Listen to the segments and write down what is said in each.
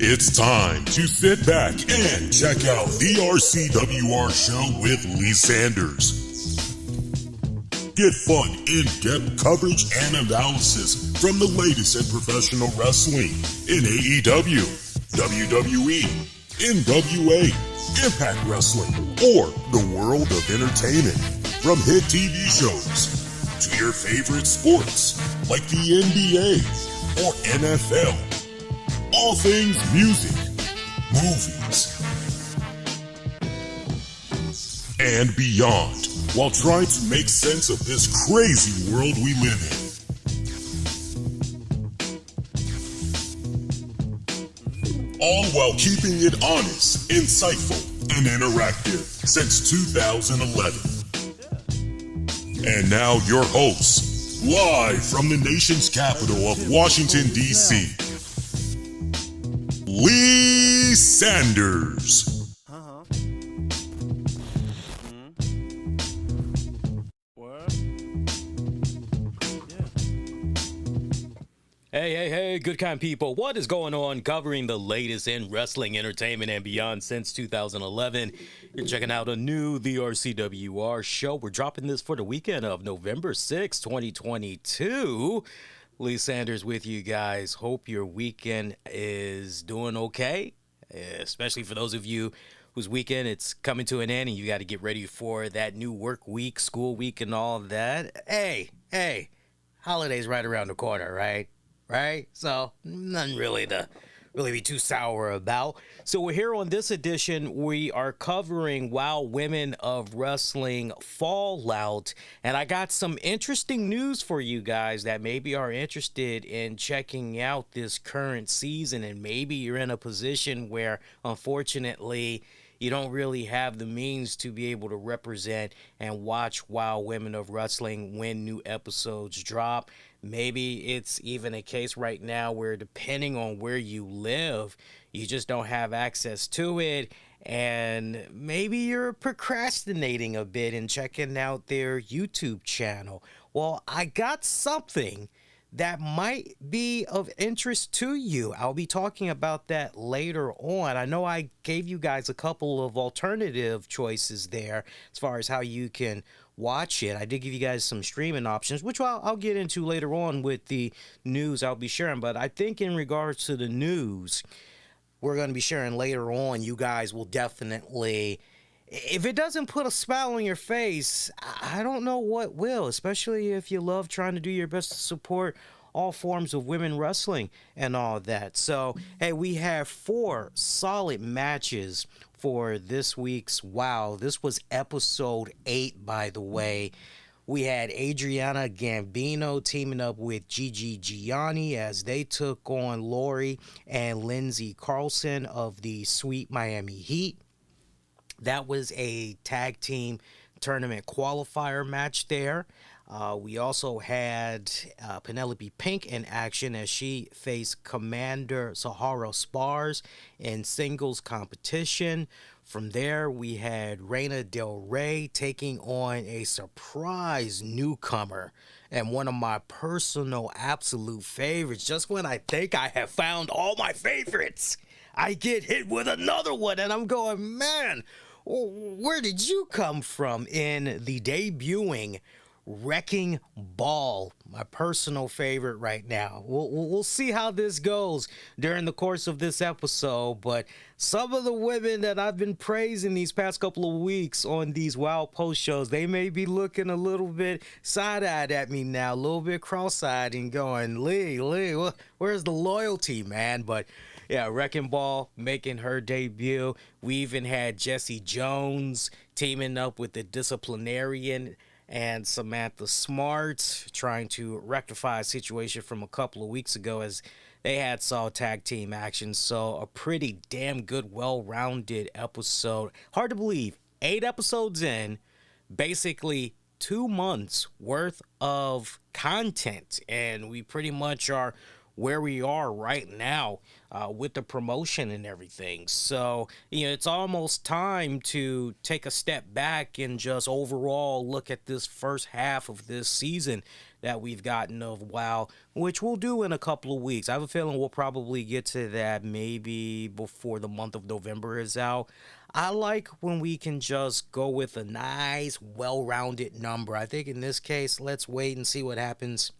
It's time to sit back and check out the RCWR show with Lee Sanders. Get fun, in-depth coverage and analysis from the latest in professional wrestling in AEW, WWE, NWA, Impact Wrestling, or the world of entertainment. From hit TV shows to your favorite sports like the NBA or NFL. All things music, movies, and beyond, while trying to make sense of this crazy world we live in. All while keeping it honest, insightful, and interactive since 2011. And now your hosts, live from the nation's capital of Washington, D.C., Lee Sanders. Hey, good kind people. What is going on? Covering the latest in wrestling, entertainment, and beyond since 2011. You're checking out a new The RCWR show. We're dropping this for the weekend of November 6, 2022. Lee Sanders with you guys. Hope your weekend is doing okay, especially for those of you whose weekend it's coming to an end and you got to get ready for that new work week, school week, and all that. Hey, holidays right around the corner, right? So nothing really to be too sour about. So we're here on this edition. We are covering WoW Women of Wrestling Fallout, and I got some interesting news for you guys that maybe are interested in checking out this current season, and maybe you're in a position where, unfortunately, you don't really have the means to be able to represent and watch WoW Women of Wrestling when new episodes drop. Maybe it's even a case right now where, depending on where you live, you just don't have access to it, and maybe you're procrastinating a bit in checking out their YouTube channel. Well, I got something that might be of interest to you. I'll be talking about that later on. I know I gave you guys a couple of alternative choices there as far as how you can watch it. I did give you guys some streaming options, which I'll get into later on with the news I'll be sharing. But I think in regards to the news we're going to be sharing later on, you guys will definitely, if it doesn't put a smile on your face, I don't know what will, especially if you love trying to do your best to support all forms of women wrestling and all that. So, hey, we have 4 solid matches for this week's WoW. This was episode 8, by the way. We had Adriana Gambino teaming up with Gigi Gianni as they took on Lori and Lindsay Carlson of the Sweet Miami Heat. That was a tag team tournament qualifier match there. We also had Penelope Pink in action as she faced Commander Sahara Spars in singles competition. From there, we had Reina Del Rey taking on a surprise newcomer and one of my personal absolute favorites. Just when I think I have found all my favorites, I get hit with another one, and I'm going, man, where did you come from? In the debuting Wrecking Ball, my personal favorite right now. We'll see how this goes during the course of this episode, but some of the women that I've been praising these past couple of weeks on these Wild Post shows, they may be looking a little bit side-eyed at me now, a little bit cross-eyed and going, Lee, where's the loyalty, man? But yeah, Wrecking Ball making her debut. We even had Jessie Jones teaming up with the Disciplinarian and Samantha Smart trying to rectify a situation from a couple of weeks ago as they had saw tag team action. So a pretty damn good, well-rounded episode. Hard to believe, 8 episodes in, basically 2 months worth of content, and we pretty much are where we are right now with the promotion and everything. So, it's almost time to take a step back and just overall look at this first half of this season that we've gotten of WoW, which we'll do in a couple of weeks. I have a feeling we'll probably get to that maybe before the month of November is out. I like when we can just go with a nice, well-rounded number. I think in this case, let's wait and see what happens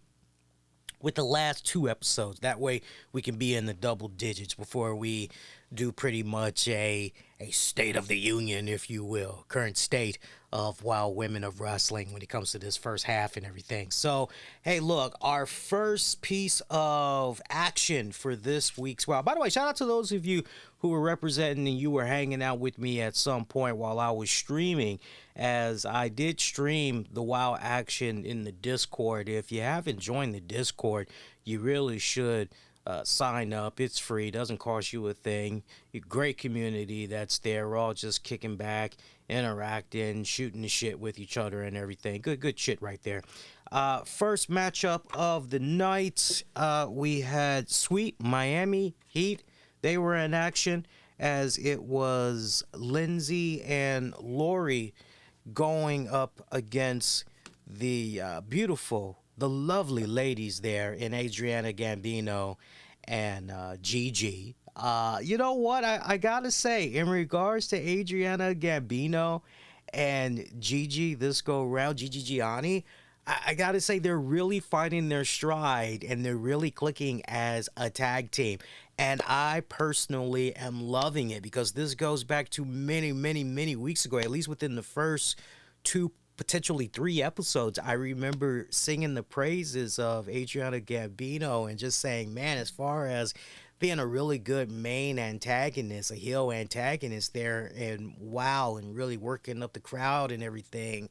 with the last 2 episodes. That way we can be in the double digits before we do pretty much a state of the union, if you will, current state of Wild Women of Wrestling when it comes to this first half and everything. So, hey, look, our first piece of action for this week's WoW. By the way, shout out to those of you who were representing and you were hanging out with me at some point while I was streaming, as I did stream the WoW action in the Discord. If you haven't joined the Discord, you really should sign up. It's free, doesn't cost you a thing. Great community that's there. We're all just kicking back, interacting, shooting the shit with each other and everything. Good shit right there. First matchup of the night, we had Sweet Miami Heat. They were in action as it was Lindsay and Lori going up against the the lovely ladies there in Adriana Gambino and Gigi. You know what? I gotta say, in regards to Adriana Gambino and Gigi this go around, Gigi Gianni, I gotta say they're really finding their stride and they're really clicking as a tag team. And I personally am loving it because this goes back to many weeks ago, at least within the first 2, potentially 3 episodes. I remember singing the praises of Adriana Gambino and just saying, man, as far as being a really good main antagonist, a heel antagonist there, and wow, and really working up the crowd and everything,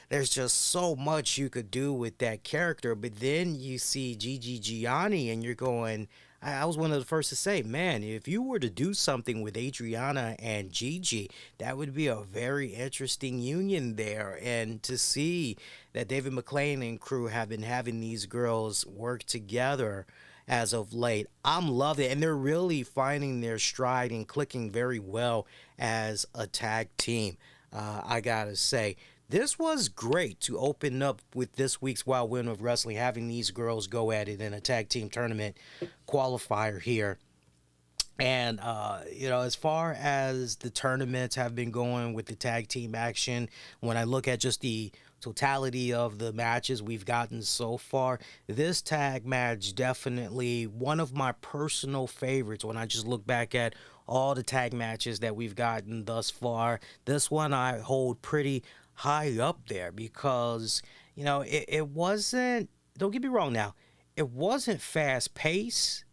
there's just so much you could do with that character. But then you see Gigi Gianni and you're going, I was one of the first to say, man, if you were to do something with Adriana and Gigi, that would be a very interesting union there. And to see that David McLean and crew have been having these girls work together as of late, I'm loving it. And they're really finding their stride and clicking very well as a tag team. I gotta say, this was great to open up with this week's Wild Women of Wrestling, having these girls go at it in a tag team tournament qualifier here. And, as far as the tournaments have been going with the tag team action, when I look at just the totality of the matches we've gotten so far, this tag match definitely one of my personal favorites. When I just look back at all the tag matches that we've gotten thus far, this one I hold pretty high up there because, it wasn't, don't get me wrong now, it wasn't fast paced,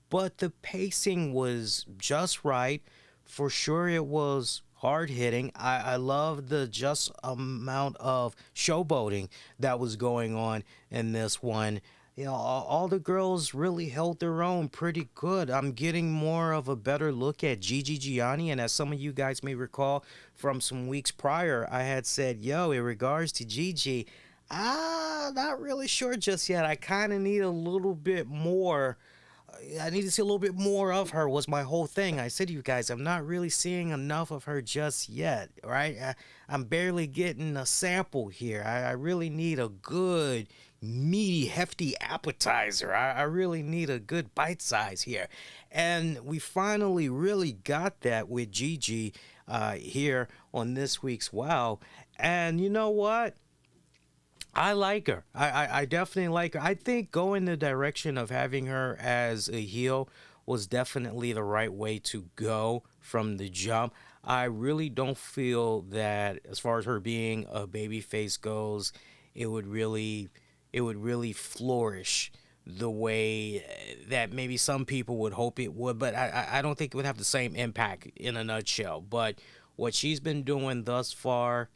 but the pacing was just right. For sure, it was hard hitting. I love the just amount of showboating that was going on in this one. All the girls really held their own pretty good. I'm getting more of a better look at Gigi Gianni, and as some of you guys may recall from some weeks prior, I had said, in regards to Gigi, not really sure just yet. I kind of need a little bit more. I need to see a little bit more of her was my whole thing. I said to you guys, I'm not really seeing enough of her just yet, right? I'm barely getting a sample here. I really need a good, meaty, hefty appetizer. I really need a good bite size here. And we finally really got that with Gigi here on this week's WoW. And you know what? I like her. I definitely like her. I think going the direction of having her as a heel was definitely the right way to go from the jump. I really don't feel that as far as her being a baby face goes, it would really flourish the way that maybe some people would hope it would, but I don't think it would have the same impact in a nutshell. But what she's been doing thus far,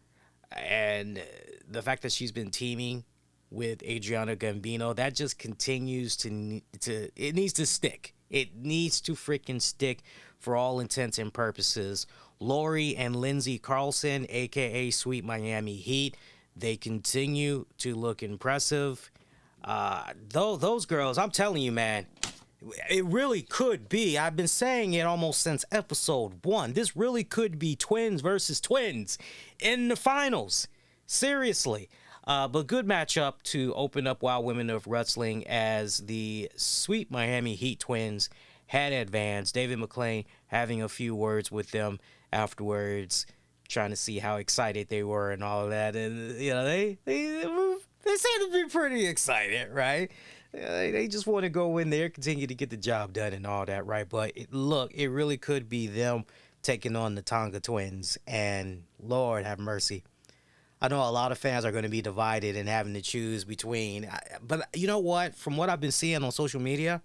and the fact that she's been teaming with Adriana Gambino, that just continues to it needs to stick. It needs to freaking stick for all intents and purposes. Lori and Lindsay Carlson, aka Sweet Miami Heat, they continue to look impressive. Though those girls, I'm telling you, man, it really could be. I've been saying it almost since episode 1. This really could be twins versus twins in the finals. Seriously. But good matchup to open up Wild Women of Wrestling as the Sweet Miami Heat twins had advanced. David McClain having a few words with them afterwards, trying to see how excited they were and all of that. And, you know, they seem to be pretty excited, right? They just want to go in there, continue to get the job done and all that, right? But look, it really could be them taking on the Tonga twins. And Lord have mercy. I know a lot of fans are going to be divided and having to choose between. But you know what? From what I've been seeing on social media,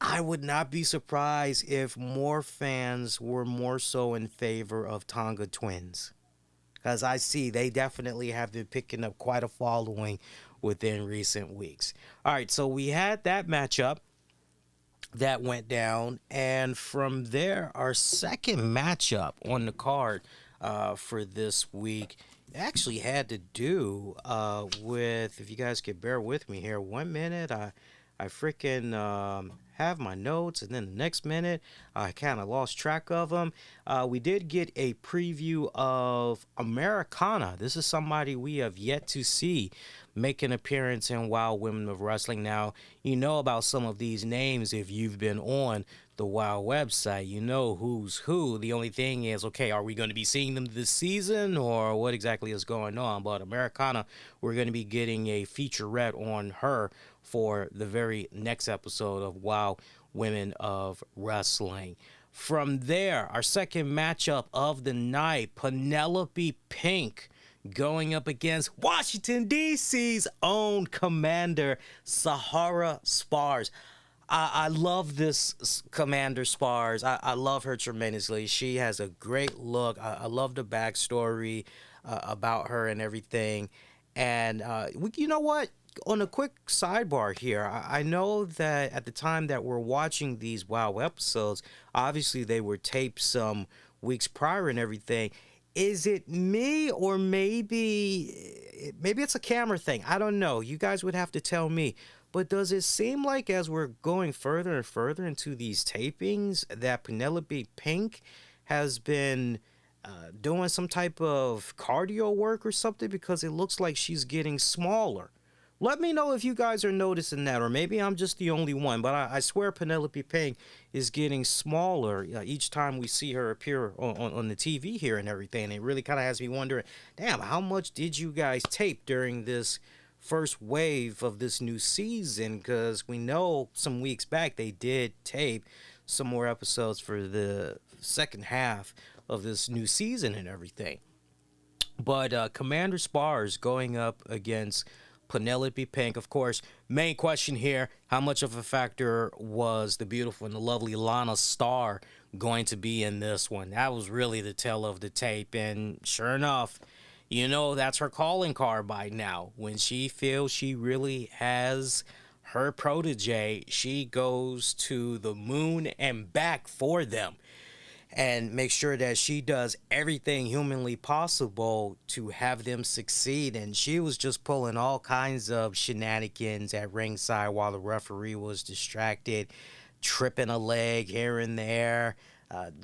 I would not be surprised if more fans were more so in favor of Tonga twins. Because I see they definitely have been picking up quite a following within recent weeks. All right, so we had that matchup that went down. And from there, our second matchup on the card for this week actually had to do with, if you guys could bear with me here, 1 minute, I freaking have my notes, and then the next minute I kind of lost track of them. We did get a preview of Americana. This is somebody we have yet to see make an appearance in Wild Women of Wrestling. Now, you know about some of these names if you've been on the WoW website. You know who's who. The only thing is, okay, are we going to be seeing them this season, or what exactly is going on? But Americana, we're going to be getting a featurette on her for the very next episode of WoW Women of Wrestling. From there, our second matchup of the night, Penelope Pink going up against Washington, D.C.'s own Commander, Sahara Spars. I love this Commander Spars. I love her tremendously. She has a great look. I love the backstory about her and everything. And you know what? On a quick sidebar here, I know that at the time that we're watching these WoW episodes, obviously they were taped some weeks prior and everything. Is it me, or maybe it's a camera thing? I don't know. You guys would have to tell me. But does it seem like as we're going further and further into these tapings that Penelope Pink has been doing some type of cardio work or something? Because it looks like she's getting smaller. Let me know if you guys are noticing that, or maybe I'm just the only one. But I swear Penelope Pink is getting smaller each time we see her appear on the TV here and everything. It really kind of has me wondering, damn, how much did you guys tape during this first wave of this new season? Because we know some weeks back they did tape some more episodes for the second half of this new season and everything. But Commander Spars going up against Penelope Pink. Of course, main question here, how much of a factor was the beautiful and the lovely Lana Starr going to be in this one? That was really the tale of the tape, and sure enough, you know, that's her calling card by now. When she feels she really has her protege, she goes to the moon and back for them and make sure that she does everything humanly possible to have them succeed. And she was just pulling all kinds of shenanigans at ringside while the referee was distracted, tripping a leg here and there,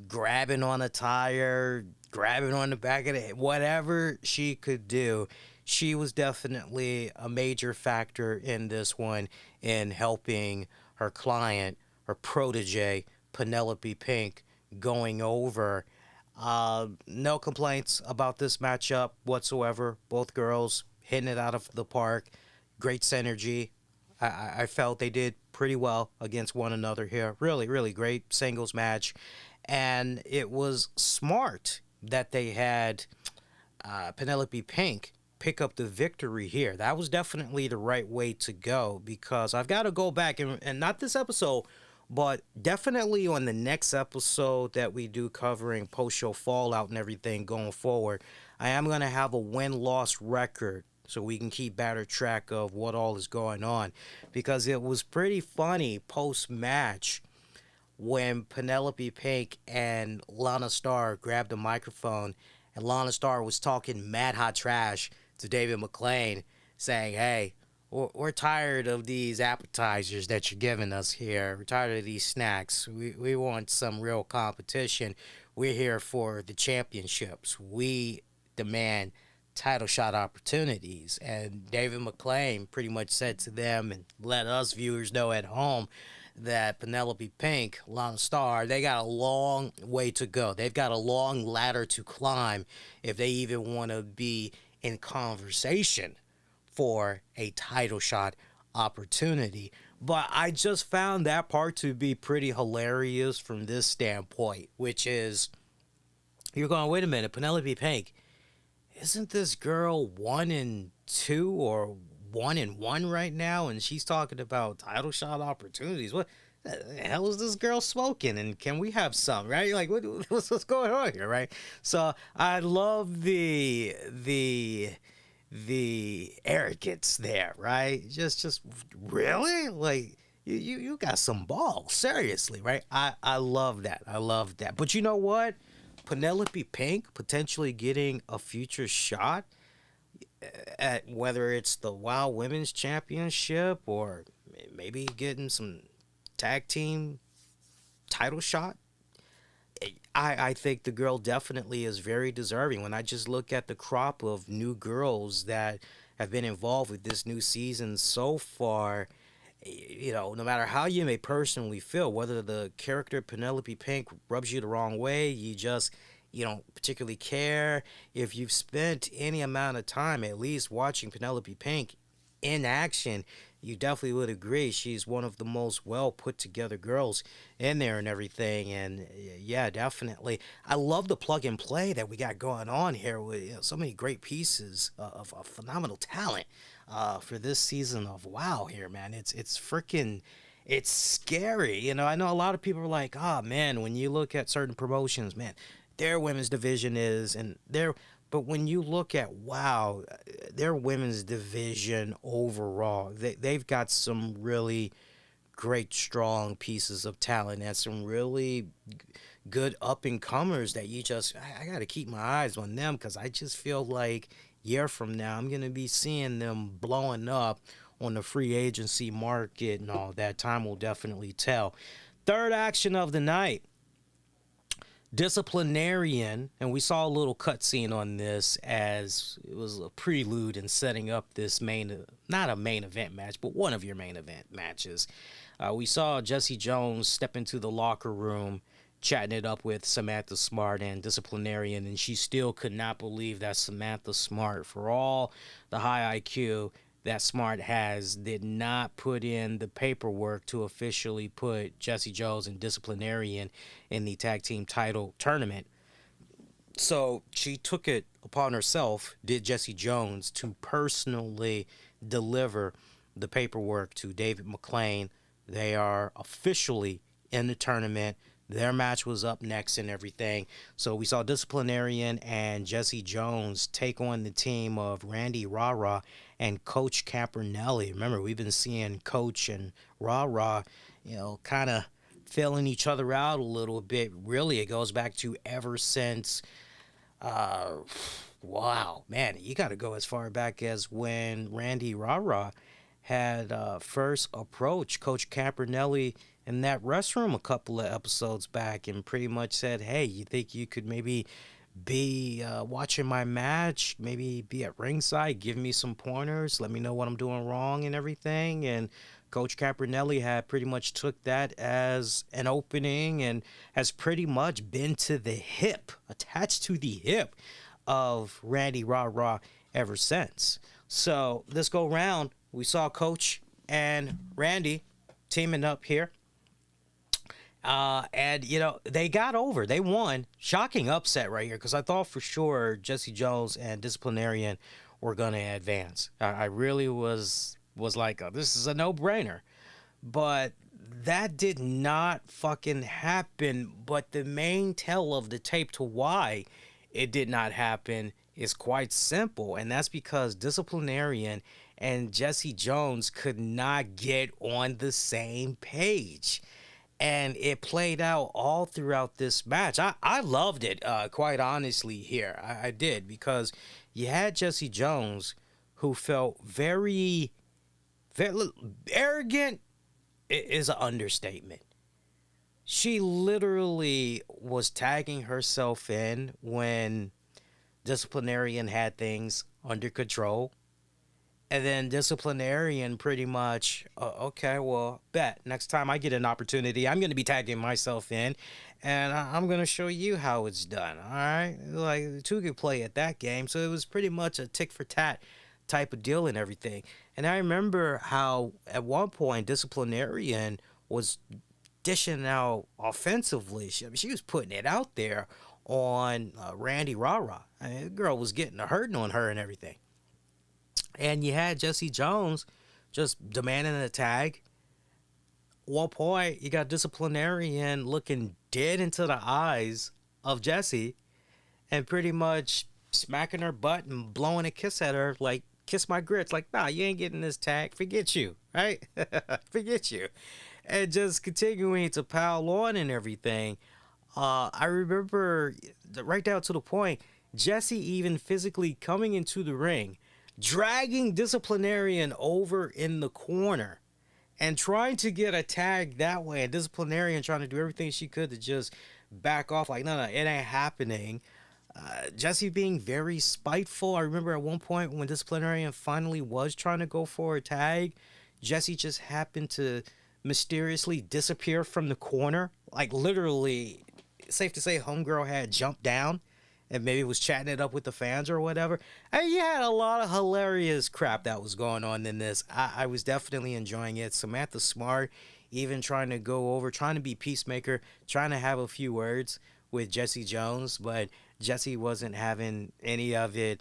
grabbing on a tire, grabbing on the back of the head, whatever she could do. She was definitely a major factor in this one in helping her client, her protege, Penelope Pink, going over. No complaints about this matchup whatsoever. Both girls hitting it out of the park. Great synergy. I felt they did pretty well against one another here. Really, really great singles match. And it was smart that they had Penelope Pink pick up the victory here. That was definitely the right way to go, because I've got to go back and not this episode, but definitely on the next episode that we do covering post-show fallout and everything going forward, I am going to have a win-loss record so we can keep better track of what all is going on, because it was pretty funny post-match when Penelope Pink and Lana Starr grabbed the microphone and Lana Starr was talking mad hot trash to David McLane, saying, hey, we're tired of these appetizers that you're giving us here. We're tired of these snacks. We want some real competition. We're here for the championships. We demand title shot opportunities. And David McLane pretty much said to them, and let us viewers know at home, that Penelope Pink, Lana Starr, they got a long way to go. They've got a long ladder to climb if they even want to be in conversation for a title shot opportunity. But I just found that part to be pretty hilarious from this standpoint, which is, you're going, wait a minute, Penelope Pink, isn't this girl 1-2 or 1-1 right now, and she's talking about title shot opportunities? What the hell is this girl smoking? And can we have some, right? Like, what's going on here, right? So I love the arrogance there, right? Just really, like, you got some balls, seriously, right? I love that. I love that. But you know what? Penelope Pink potentially getting a future shot at whether it's the WoW Women's Championship or maybe getting some tag team title shot. I think the girl definitely is very deserving. When I just look at the crop of new girls that have been involved with this new season so far, you know, no matter how you may personally feel, whether the character Penelope Pink rubs you the wrong way, you don't particularly care. If you've spent any amount of time at least watching Penelope Pink in action, you definitely would agree she's one of the most well put together girls in there and everything. And yeah, definitely. I love the plug and play that we got going on here with so many great pieces of phenomenal talent for this season of WoW here, man. It's freaking, it's scary. You know, I know a lot of people are like, oh man, when you look at certain promotions, man, their women's division is, and but when you look at WoW, their women's division overall, they've got some really great, strong pieces of talent and some really good up-and-comers that I got to keep my eyes on them, because I just feel like year from now, I'm going to be seeing them blowing up on the free agency market and all that. Time will definitely tell. Third action of the night. Disciplinarian, and we saw a little cutscene on this as it was a prelude in setting up this not a main event match, but one of your main event matches. We saw Jessie Jones step into the locker room, chatting it up with Samantha Smart and Disciplinarian, and she still could not believe that Samantha Smart, for all the high IQ that Smart has, did not put in the paperwork to officially put Jessie Jones and Disciplinarian in the tag team title tournament. So she took it upon herself, did Jessie Jones, to personally deliver the paperwork to David McLane. They are officially in the tournament. Their match was up next and everything. So we saw Disciplinarian and Jessie Jones take on the team of Randy Rara and Coach Campanelli. Remember, we've been seeing Coach and Rara, kind of filling each other out a little bit. Really, it goes back to ever since, wow, man, you got to go as far back as when Randy Rara had first approached Coach Campanelli in that restroom a couple of episodes back and pretty much said, hey, you think you could maybe be watching my match, maybe be at ringside, give me some pointers, let me know what I'm doing wrong and everything. And Coach Campanelli had pretty much took that as an opening and has pretty much been to the hip, attached to the hip of Randy Rah ever since. So this go round, we saw Coach and Randy teaming up here. And, they got over. They won. Shocking upset right here, because I thought for sure Jessie Jones and Disciplinarian were going to advance. I really was like, oh, this is a no-brainer. But that did not fucking happen. But the main tell of the tape to why it did not happen is quite simple. And that's because Disciplinarian and Jessie Jones could not get on the same page. And it played out all throughout this match. I loved it, quite honestly, here. I did, because you had Jessie Jones, who felt very, very arrogant is an understatement. She literally was tagging herself in when Disciplinarian had things under control. And then Disciplinarian pretty much, okay, well, bet. Next time I get an opportunity, I'm going to be tagging myself in, and I'm going to show you how it's done, all right? Like, the two could play at that game, so it was pretty much a tick-for-tat type of deal and everything. And I remember how, at one point, Disciplinarian was dishing out offensively. She was putting it out there on Randy Rara. I mean, the girl was getting a hurting on her and everything. And you had Jessie Jones just demanding a tag. At one point, you got Disciplinarian looking dead into the eyes of Jessie and pretty much smacking her butt and blowing a kiss at her, like, kiss my grits. Like, nah, you ain't getting this tag. Forget you, right? Forget you. And just continuing to pile on and everything. I remember right down to the point, Jessie even physically coming into the ring, dragging Disciplinarian over in the corner and trying to get a tag that way. And Disciplinarian trying to do everything she could to just back off. Like, no, it ain't happening. Jessie being very spiteful. I remember at one point when Disciplinarian finally was trying to go for a tag, Jessie just happened to mysteriously disappear from the corner. Like, literally, safe to say, homegirl had jumped down and maybe was chatting it up with the fans or whatever. And you had a lot of hilarious crap that was going on in this. I was definitely enjoying it. Samantha Smart even trying to go over, trying to be peacemaker, trying to have a few words with Jessie Jones, but Jessie wasn't having any of it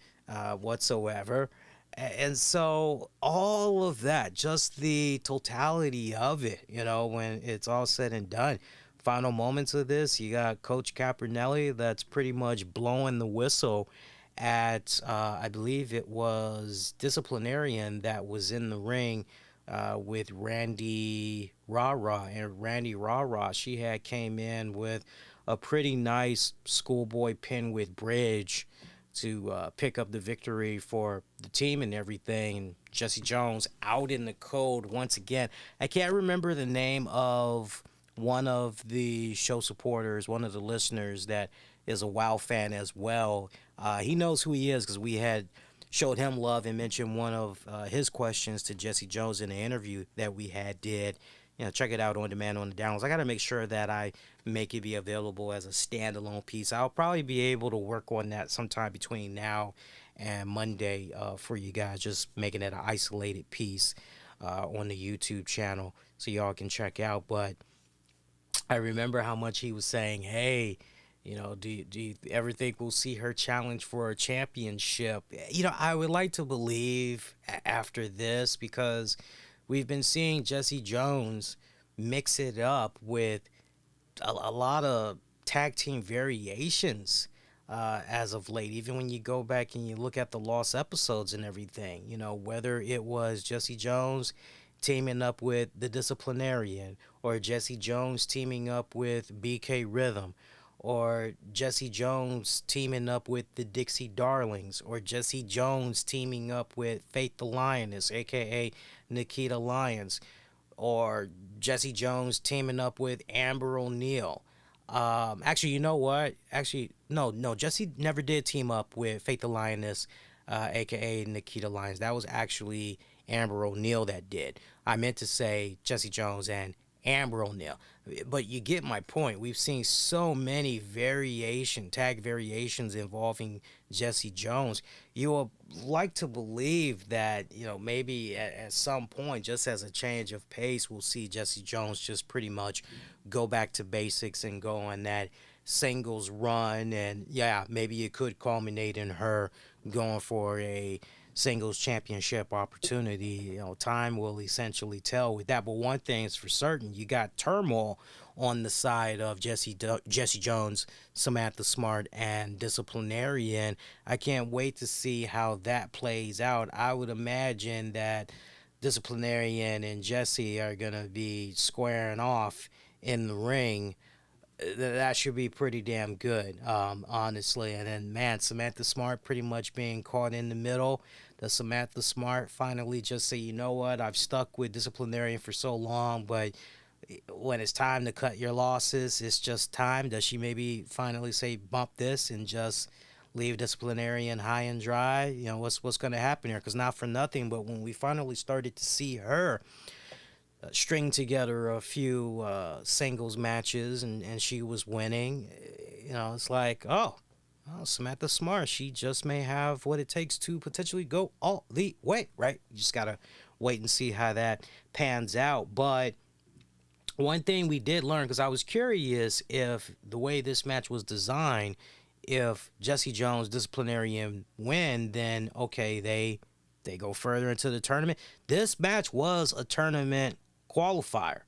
whatsoever. And so all of that, just the totality of it, when it's all said and done. Final moments of this, you got Coach Capernelli that's pretty much blowing the whistle at, I believe it was Disciplinarian that was in the ring with Randy Rara. And Randy Rara, she had came in with a pretty nice schoolboy pin with bridge to pick up the victory for the team and everything. Jessie Jones out in the cold once again. I can't remember the name of one of the show supporters, one of the listeners that is a WoW fan as well. He knows who he is because we had showed him love and mentioned one of his questions to Jessie Jones in the interview that we had did. Check it out on demand on the downloads. I got to make sure that I make it be available as a standalone piece. I'll probably be able to work on that sometime between now and Monday for you guys, just making it an isolated piece on the YouTube channel so y'all can check out. But I remember how much he was saying, hey, do you ever think we'll see her challenge for a championship? I would like to believe after this, because we've been seeing Jessie Jones mix it up with a lot of tag team variations as of late. Even when you go back and you look at the lost episodes and everything, whether it was Jessie Jones teaming up with the Disciplinarian, or Jessie Jones teaming up with BK Rhythm, or Jessie Jones teaming up with the Dixie Darlings, or Jessie Jones teaming up with Faith the Lioness, aka Nikita Lyons, or Jessie Jones teaming up with Amber O'Neal. Actually, you know what? Actually, no, Jessie never did team up with Faith the Lioness, aka Nikita Lyons. That was actually Amber O'Neal that did. I meant to say Jessie Jones and Amber O'Neil. But you get my point. We've seen so many tag variations involving Jessie Jones. You will like to believe that, maybe at some point, just as a change of pace, we'll see Jessie Jones just pretty much go back to basics and go on that singles run. And yeah, maybe it could culminate in her going for a singles championship opportunity. Time will essentially tell with that. But one thing is for certain, you got turmoil on the side of Jessie Jones, Samantha Smart, and Disciplinarian. I can't wait to see how that plays out. I would imagine that Disciplinarian and Jessie are going to be squaring off in the ring. That should be pretty damn good, honestly. And then, man, Samantha Smart pretty much being caught in the middle. Does Samantha Smart finally just say, you know what, I've stuck with Disciplinarian for so long, but when it's time to cut your losses, it's just time? Does she maybe finally say, bump this and just leave Disciplinarian high and dry? What's going to happen here? Because not for nothing, but when we finally started to see her string together a few singles matches and she was winning, it's like, oh, Samantha Smart, she just may have what it takes to potentially go all the way, right? You just got to wait and see how that pans out. But one thing we did learn, because I was curious if the way this match was designed, if Jessie Jones, Disciplinarian win, then okay, they go further into the tournament. This match was a tournament qualifier.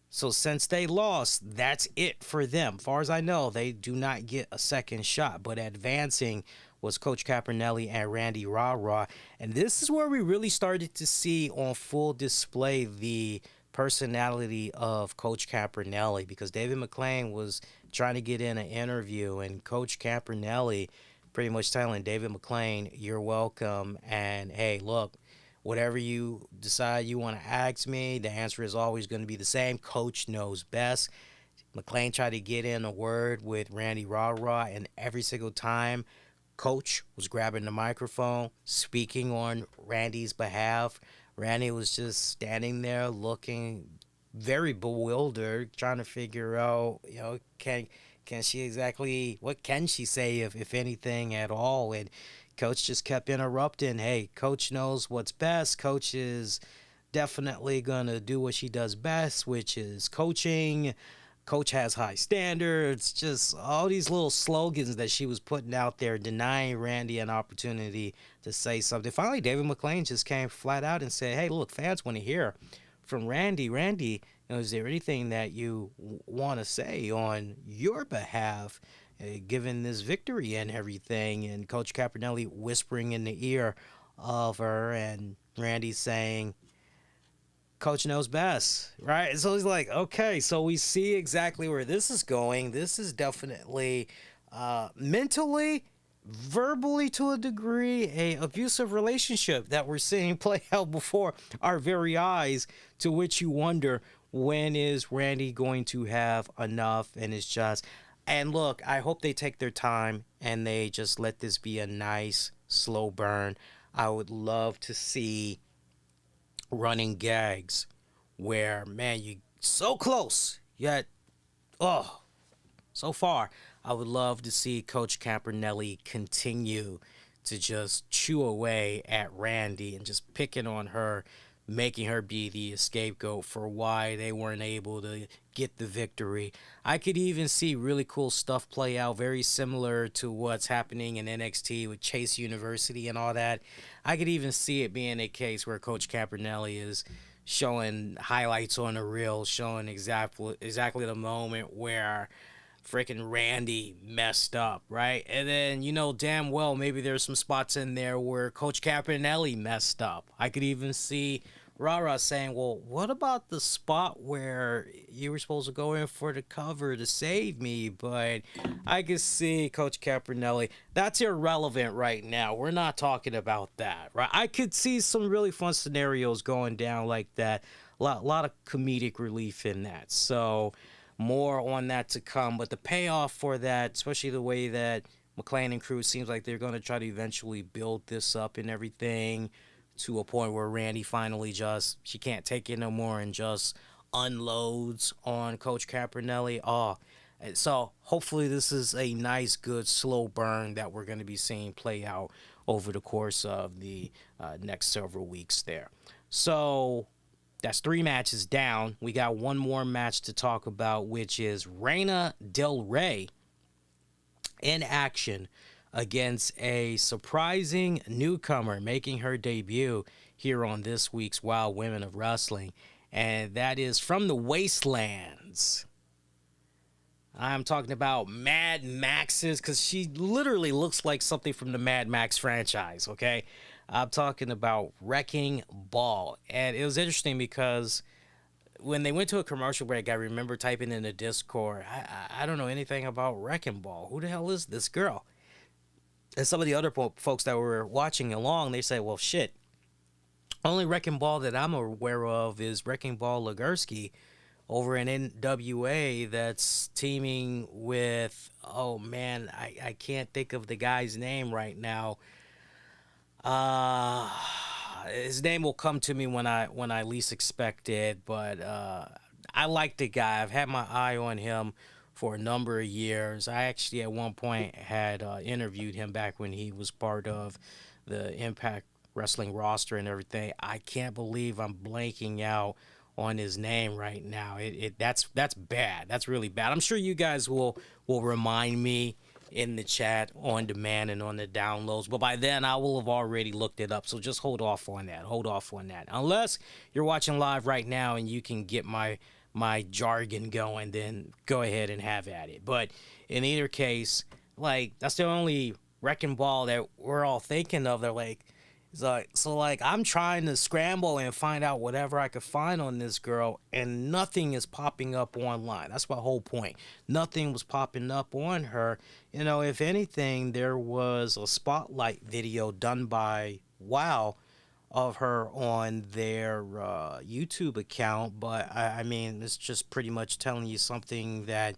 So since they lost, that's it for them. Far as I know, they do not get a second shot. But advancing was Coach Capernelli and Randy Rah-Rah. And this is where we really started to see on full display the personality of Coach Capernelli, because David McLean was trying to get in an interview, and Coach Capernelli pretty much telling David McLean, you're welcome, and hey, look, whatever you decide you want to ask me, the answer is always going to be the same. Coach knows best. McLean tried to get in a word with Randy Rah-Rah, and every single time, Coach was grabbing the microphone, speaking on Randy's behalf. Randy was just standing there looking very bewildered, trying to figure out, can she exactly, what can she say, if anything at all? And Coach just kept interrupting. Hey, Coach knows what's best. Coach is definitely going to do what she does best, which is coaching. Coach has high standards. Just all these little slogans that she was putting out there, denying Randy an opportunity to say something. Finally, David McLean just came flat out and said, hey, look, fans want to hear from Randy. Randy, is there anything that you want to say on your behalf, given this victory and everything? And Coach Capernelli whispering in the ear of her, and Randy saying, Coach knows best, right? So he's like, okay, so we see exactly where this is going. This is definitely mentally, verbally to a degree, a abusive relationship that we're seeing play out before our very eyes, to which you wonder, when is Randy going to have enough? And it's just, and look, I hope they take their time and they just let this be a nice, slow burn. I would love to see running gags where, man, you so close, yet, so far. I would love to see Coach Capernelli continue to just chew away at Randy and just picking on her, making her be the scapegoat for why they weren't able to get the victory. I could even see really cool stuff play out, very similar to what's happening in NXT with Chase University and all that. I could even see it being a case where Coach Capernelli is showing highlights on a reel, showing exactly the moment where freaking Randy messed up, right? And then, damn well, maybe there's some spots in there where Coach Capernelli messed up. I could even see Rah-Rah saying, well, what about the spot where you were supposed to go in for the cover to save me? But I could see Coach Capernelli, that's irrelevant right now. We're not talking about that, right? I could see some really fun scenarios going down like that. A lot of comedic relief in that. So more on that to come. But the payoff for that, especially the way that McLean and crew seems like they're going to try to eventually build this up and everything to a point where Randy finally she can't take it no more and just unloads on Coach Capernelli. So hopefully this is a nice, good, slow burn that we're going to be seeing play out over the course of the next several weeks there. So that's 3 matches down. We got one more match to talk about, which is Reina Del Rey in action against a surprising newcomer making her debut here on this week's Wild Women of Wrestling. And that is from the Wastelands. I'm talking about Mad Max's, because she literally looks like something from the Mad Max franchise, okay? I'm talking about Wrecking Ball. And it was interesting because when they went to a commercial break, I remember typing in the Discord, I don't know anything about Wrecking Ball. Who the hell is this girl? And some of the other folks that were watching along, they say, well, shit. Only Wrecking Ball that I'm aware of is Wrecking Ball Legursky over in NWA that's teaming with, oh man, I can't think of the guy's name right now. His name will come to me when I least expect it, but I like the guy. I've had my eye on him for a number of years. I actually at one point had interviewed him back when he was part of the Impact Wrestling roster and everything. I can't believe I'm blanking out on his name right now. That's bad. That's really bad. I'm sure you guys will remind me in the chat on demand and on the downloads, but by then I will have already looked it up. So just hold off on that. Unless you're watching live right now and you can get my jargon going, then go ahead and have at it. But in either case, like, that's the only Wrecking Ball that we're all thinking of. They're like, so I'm trying to scramble and find out whatever I could find on this girl, and nothing is popping up online. That's my whole point. Nothing was popping up on her. You know, if anything, there was a spotlight video done by WoW of her on their YouTube account, but I mean, it's just pretty much telling you something that,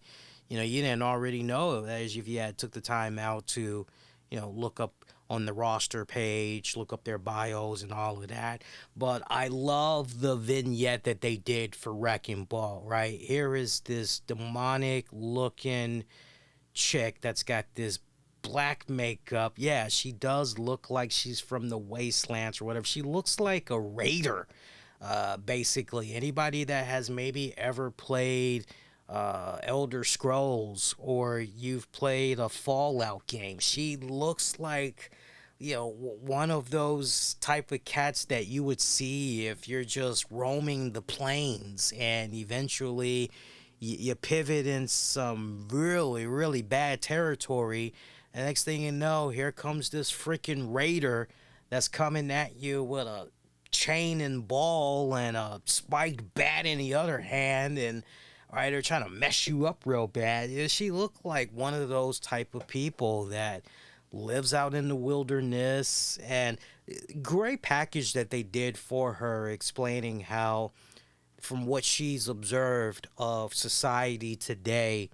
you know, you didn't already know, as if you had took the time out to, you know, look up on the roster page, look up their bios and all of that. But I love the vignette that they did for Wrecking Ball, right? Here is this demonic looking chick that's got this black makeup. Yeah, she does look like she's from the Wastelands or whatever. She looks like a raider, basically. Anybody that has maybe ever played Elder Scrolls, or you've played a Fallout game, she looks like, you know, one of those type of cats that you would see if you're just roaming the plains and eventually you pivot in some really, really bad territory, and next thing you know, here comes this freaking raider that's coming at you with a chain and ball and a spiked bat in the other hand, and right, they're trying to mess you up real bad. She looked like one of those type of people that lives out in the wilderness. And great package that they did for her, explaining how, from what she's observed of society today,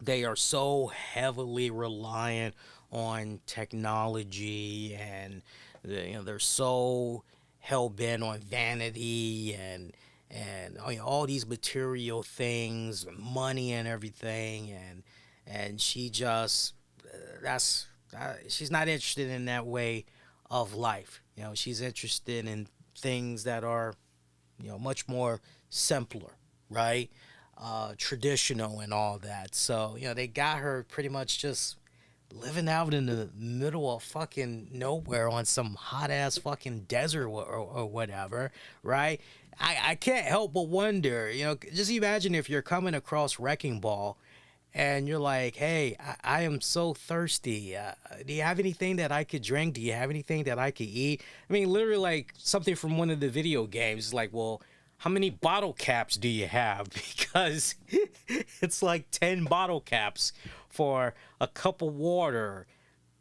they are so heavily reliant on technology, and you know, they're so hell-bent on vanity and you know, all these material things, money and everything, and she just she's not interested in that way of life. You know, she's interested in things that are, you know, much more simpler, right? Traditional and all that. So, you know, they got her pretty much just living out in the middle of fucking nowhere on some hot ass fucking desert or whatever, right? I can't help but wonder, you know, just imagine if you're coming across Wrecking Ball and you're like, hey, I am so thirsty. Do you have anything that I could drink? Do you have anything that I could eat? I mean, literally like something from one of the video games. Like, well, how many bottle caps do you have? Because it's like 10 bottle caps for a cup of water,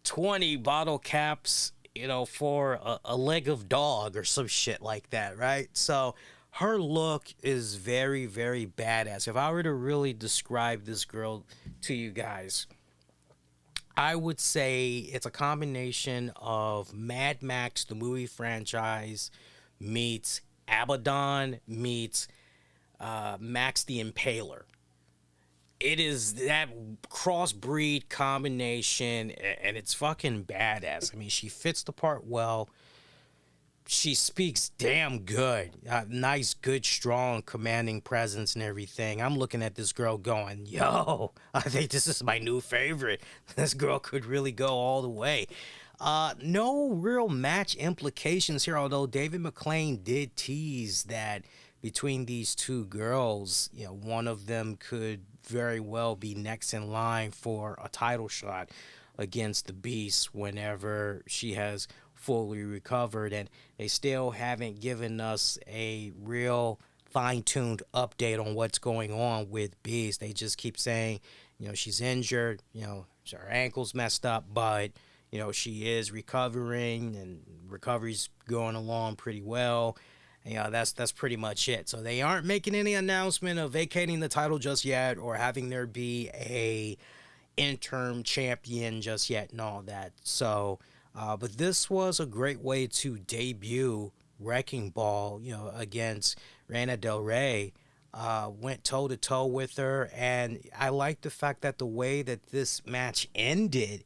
20 bottle caps, you know, for a leg of dog or some shit like that, right? So her look is very, very badass. If I were to really describe this girl to you guys, I would say it's a combination of Mad Max, the movie franchise, meets Abaddon, meets Max the Impaler. It is that crossbreed combination, and it's fucking badass. I mean, she fits the part well. She speaks damn good. Nice, good, strong, commanding presence and everything. I'm looking at this girl going, yo, I think this is my new favorite. This girl could really go all the way. No real match implications here, although David McLean did tease that between these two girls, you know, one of them could very well be next in line for a title shot against the Beast whenever she has fully recovered. And they still haven't given us a real fine-tuned update on what's going on with Beast. They just keep saying, you know, she's injured, you know, her ankle's messed up, but you know, she is recovering and recovery's going along pretty well. You know, that's pretty much it. So they aren't making any announcement of vacating the title just yet or having there be a interim champion just yet and all that. So, but this was a great way to debut Wrecking Ball, you know, against Reina Del Rey. Went toe to toe with her, and I like the fact that the way that this match ended,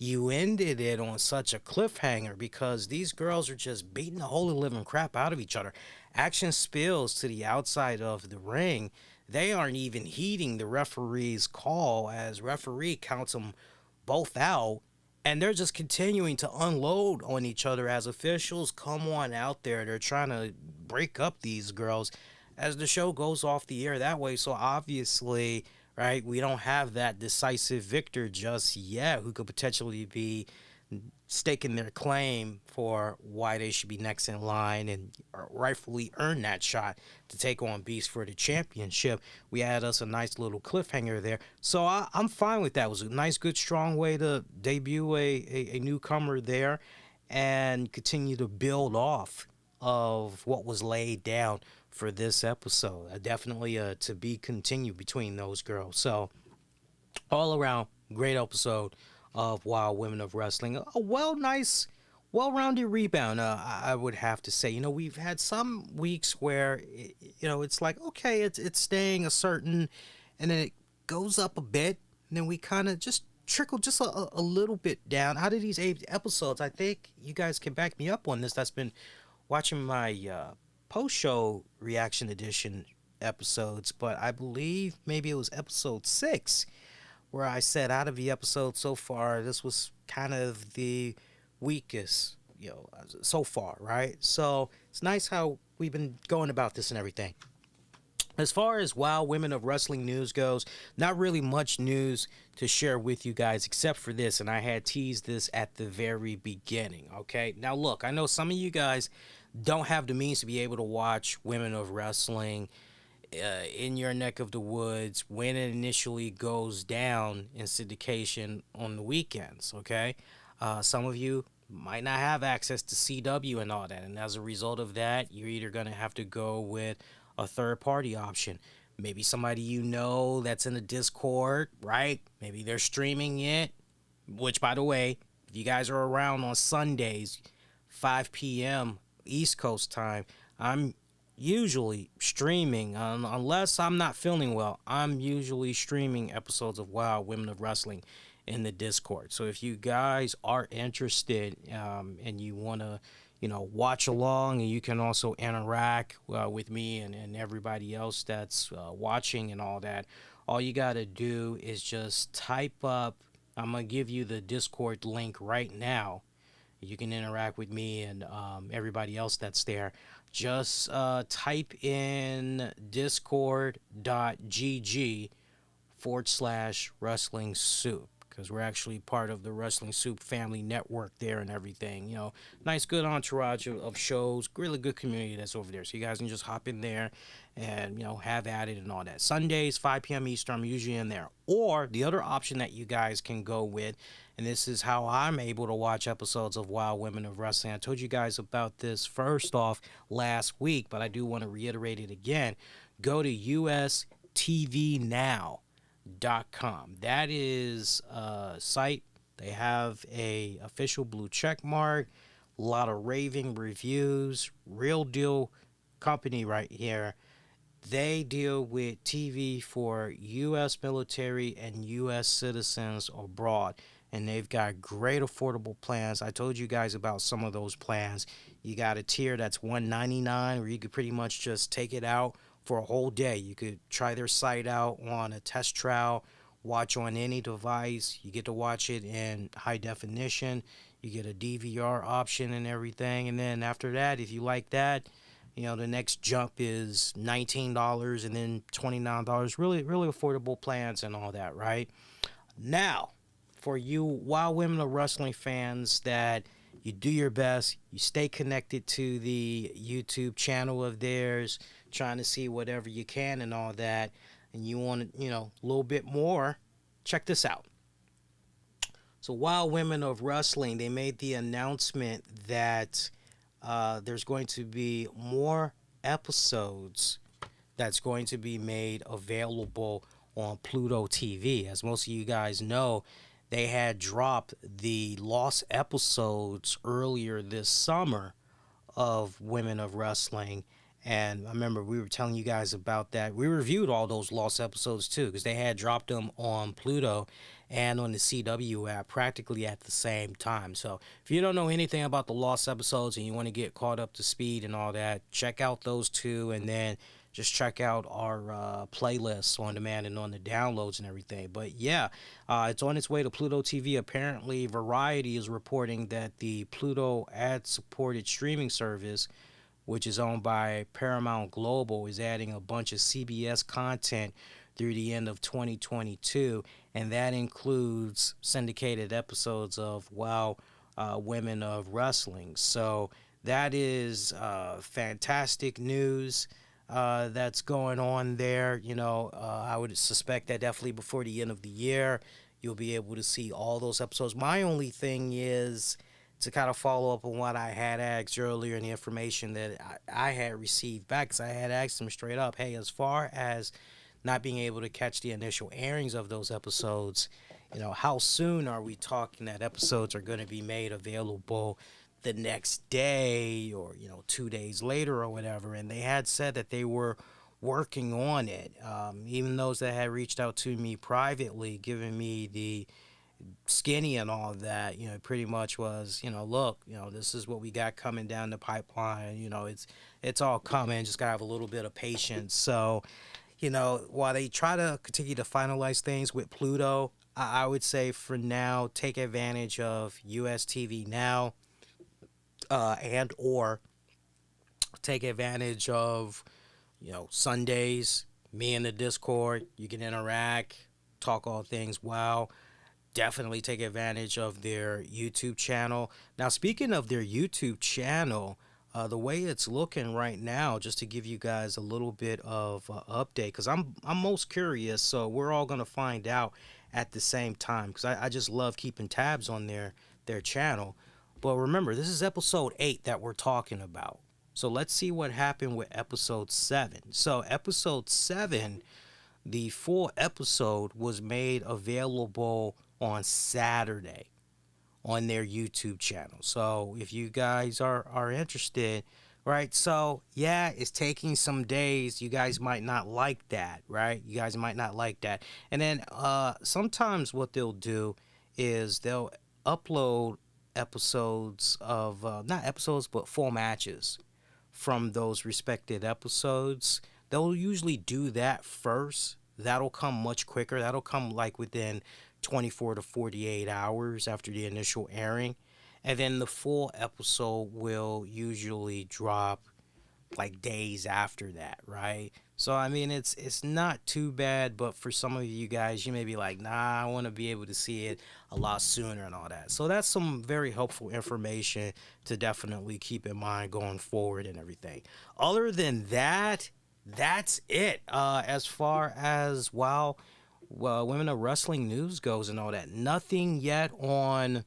you ended it on such a cliffhanger because these girls are just beating the holy living crap out of each other. Action spills to the outside of the ring. They aren't even heeding the referee's call as referee counts them both out. And they're just continuing to unload on each other as officials come on out there. They're trying to break up these girls as the show goes off the air that way. So obviously, right, we don't have that decisive victor just yet who could potentially be staking their claim for why they should be next in line and rightfully earn that shot to take on Beast for the championship. We had us a nice little cliffhanger there. So I'm fine with that. It was a nice, good, strong way to debut a newcomer there and continue to build off of what was laid down for this episode. Definitely to be continued between those girls. So all around, great episode of Wild Women of Wrestling. A well-rounded rebound, I would have to say. You know, we've had some weeks where, you know, it's like, okay, it's staying a certain, and then it goes up a bit, and then we kind of just trickle just a little bit down. Out of these 8 episodes, I think you guys can back me up on this. That's been watching my post-show reaction edition episodes, but I believe maybe it was episode 6 where I said out of the episode so far, this was kind of the weakest, you know, so far, right? So it's nice how we've been going about this and everything. As far as Wild Women of Wrestling news goes, not really much news to share with you guys except for this, and I had teased this at the very beginning, okay? Now, look, I know some of you guys don't have the means to be able to watch Women of Wrestling in your neck of the woods when it initially goes down in syndication on the weekends, okay? Some of you might not have access to CW and all that, and as a result of that, you're either going to have to go with a third-party option. Maybe somebody you know that's in the Discord, right? Maybe they're streaming it, which, by the way, if you guys are around on Sundays, 5 p.m. East Coast time, I'm usually streaming, unless I'm not feeling well, I'm usually streaming episodes of Wild Women of Wrestling in the Discord. So if you guys are interested and you want to, you know, watch along, and you can also interact with me and everybody else that's watching and all that, all you got to do is just type up, I'm going to give you the Discord link right now. You can interact with me and everybody else that's there. Just type in discord.gg/wrestling soup, because we're actually part of the Wrestling Soup family network there and everything. You know, nice, good entourage of shows, really good community that's over there. So you guys can just hop in there and, you know, have at it and all that. Sundays, 5 p.m. Eastern, I'm usually in there. Or the other option that you guys can go with, and this is how I'm able to watch episodes of Wild Women of Wrestling. I told you guys about this first off last week, but I do want to reiterate it again. Go to ustvnow.com. That is a site. They have a official blue check mark, a lot of raving reviews, real deal company right here. They deal with TV for U.S. military and U.S. citizens abroad. And they've got great affordable plans. I told you guys about some of those plans. You got a tier that's $199 where you could pretty much just take it out for a whole day. You could try their site out on a test trial, watch on any device. You get to watch it in high definition. You get a DVR option and everything. And then after that, if you like that, the next jump is $19 and then $29. Really, really affordable plans and all that, right? Now, for you Wild Women of Wrestling fans, that you do your best, you stay connected to the YouTube channel of theirs, trying to see whatever you can and all that, and you want a little bit more, check this out. So Wild Women of Wrestling, they made the announcement that there's going to be more episodes that's going to be made available on Pluto TV. As most of you guys know, they had dropped the lost episodes earlier this summer of Women of Wrestling. And I remember we were telling you guys about that. We reviewed all those lost episodes too, because they had dropped them on Pluto and on the CW app practically at the same time. So if you don't know anything about the lost episodes and you want to get caught up to speed and all that, check out those two, and then just check out our playlists on demand and on the downloads and everything. But yeah, it's on its way to Pluto TV. Apparently, Variety is reporting that the Pluto ad-supported streaming service, which is owned by Paramount Global, is adding a bunch of CBS content through the end of 2022, and that includes syndicated episodes of Women of Wrestling. So that is fantastic news that's going on there. I would suspect that definitely before the end of the year, you'll be able to see all those episodes. My only thing is to kind of follow up on what I had asked earlier and the information that I had received back, because I had asked them straight up, hey, as far as not being able to catch the initial airings of those episodes, how soon are we talking that episodes are going to be made available the next day or 2 days later or whatever? And they had said that they were working on it. Even those that had reached out to me privately, giving me the skinny and all of that, pretty much was, look, this is what we got coming down the pipeline. It's all coming. Just gotta have a little bit of patience. So, while they try to continue to finalize things with Pluto, I would say for now, take advantage of US TV Now, and or take advantage of, Sundays, me in the Discord. You can interact, talk all things. Wow. Definitely take advantage of their YouTube channel. Now, speaking of their YouTube channel, the way it's looking right now, just to give you guys a little bit of update, because I'm most curious, so we're all going to find out at the same time, because I just love keeping tabs on their channel. But remember, this is episode 8 that we're talking about. So let's see what happened with episode 7. So episode 7, the full episode was made available on Saturday on their YouTube channel. So if you guys are interested, right? So yeah, it's taking some days. You guys might not like that, right? You guys might not like that. And then sometimes what they'll do is they'll upload episodes of not episodes but full matches from those respected episodes. They'll usually do that first. That'll come much quicker. That'll come like within 24 to 48 hours after the initial airing, and then the full episode will usually drop like days after that, right? So I mean, it's not too bad, but for some of you guys, you may be like, nah, I want to be able to see it a lot sooner and all that. So that's some very helpful information to definitely keep in mind going forward and everything. Other than that, that's it as far as Women of Wrestling news goes and all that. Nothing yet on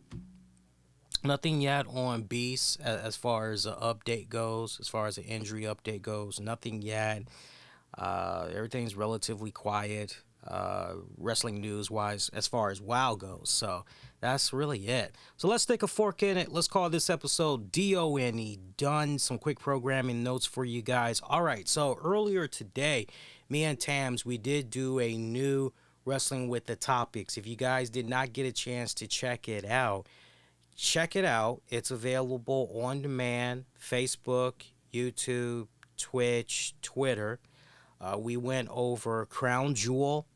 Beast as far as the update goes, as far as the injury update goes. Nothing yet. Everything's relatively quiet. wrestling news wise as far as WoW goes. So that's really it. So let's take a fork in it. Let's call this episode DONE, done. Some quick programming notes for you guys. All right, so earlier today, me and Tams, we did do a new Wrestling with the Topics. If you guys did not get a chance to check it out, check it out. It's available on demand, Facebook, YouTube, Twitch, Twitter. We went over Crown Jewel.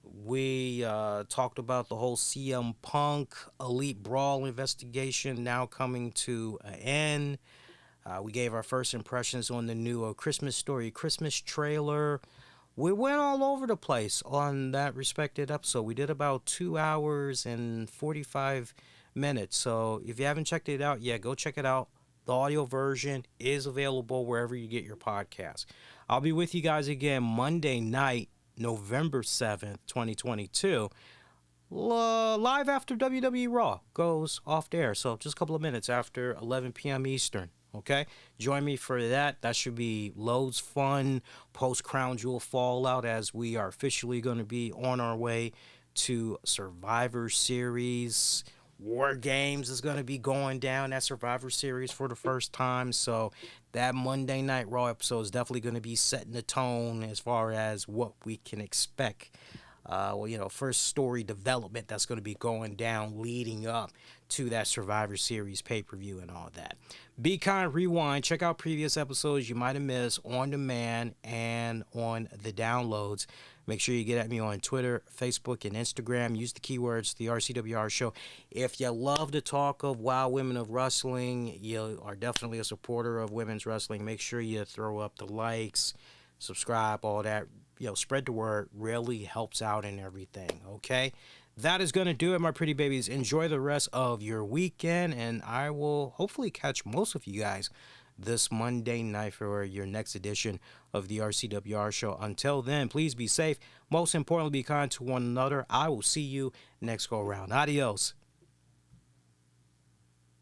We talked about the whole CM Punk Elite Brawl investigation now coming to an end. We gave our first impressions on the new Christmas Story Christmas trailer. We went all over the place on that respected episode. We did about 2 hours and 45 minutes. So if you haven't checked it out yet, go check it out. The audio version is available wherever you get your podcast. I'll be with you guys again Monday night, November 7th, 2022, live after WWE Raw goes off the air. So just a couple of minutes after 11 p.m. Eastern. Okay, join me for that. That should be loads fun post Crown Jewel fallout, as we are officially going to be on our way to Survivor Series. War Games is going to be going down at Survivor Series for the first time. So that Monday Night Raw episode is definitely going to be setting the tone as far as what we can expect. First story development that's going to be going down leading up to that Survivor Series pay-per-view and all that. Be kind, rewind, check out previous episodes you might have missed on demand and on the downloads. Make sure you get at me on Twitter, Facebook, and Instagram. Use the keywords, the RCWR show. If you love the talk of Wild Women of Wrestling, you are definitely a supporter of women's wrestling. Make sure you throw up the likes, subscribe, all that. Spread the word. Really helps out in everything, okay? That is going to do it, my pretty babies. Enjoy the rest of your weekend, and I will hopefully catch most of you guys this Monday night for your next edition of the RCWR show. Until then, please be safe. Most importantly, be kind to one another. I will see you next go around. Adios.